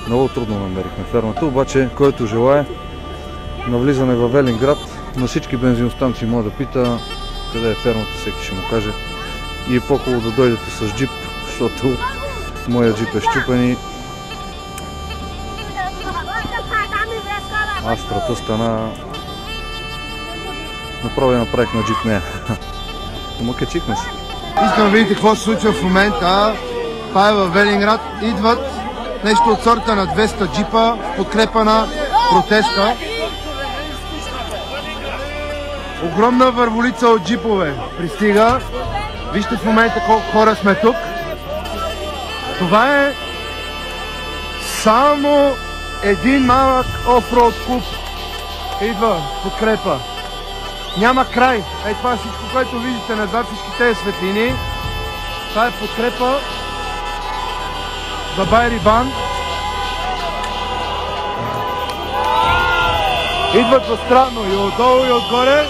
Много трудно намерихме фермата, обаче който желае на влизане във Велинград, на всички бензиностанции може да пита къде е фермата, всеки ще му каже. И е по-хубаво да дойдете с джип, защото моят джип е щупен и Астрата стана... направих на джип нея. Но качихме се. Искам да видите какво се случва в момента. Това е във Велинград. Идват нещо от сорта на 200 джипа в подкрепа на протеста. Огромна върволица от джипове пристига. Вижте в момента колко хора сме тук. Това е само един малък офроуд клуб. Идва подкрепа. Няма край. Ей, това е всичко, което виждате назад, всички тези светлини. Това е подкрепа за Байри Бан. Идват възстранно и отдолу и отгоре.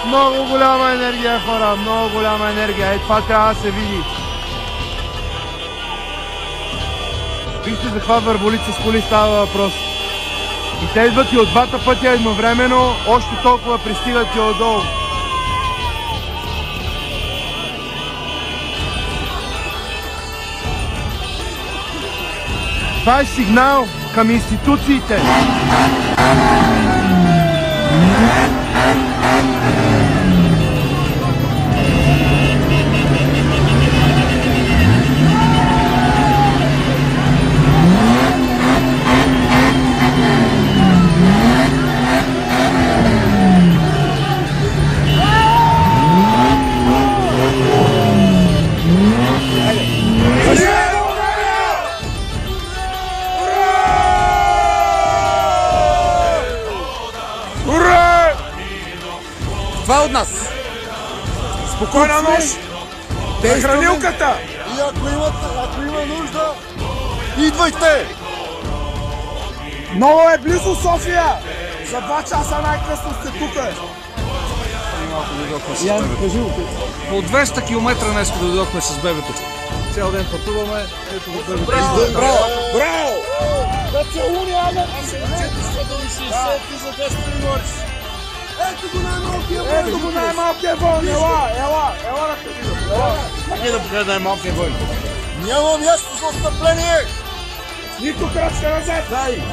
Много голяма енергия, хора, много голяма енергия. Ей, това трябва да се види. Вижте за каква върболица с коли става въпрос. И те идват и от двата пътя едновременно, още толкова пристигат и отдолу. Това е сигнал към институциите. Това е от нас. Спокойна нощ на хранилката. И ако има нужда, идвайте! Много е близо София. За 2 часа най-късно сте тук. По 200 км днес дойдохме с бебето. Цял ден пътуваме. Ето го бебето. Браво! Браво! Да целуни, Ана! Ето го най-малкия вълн! Ела да те видя! Как е да покажа най-малкия вълн? Няма място за отстъпление! Нито крачка назад! Дай!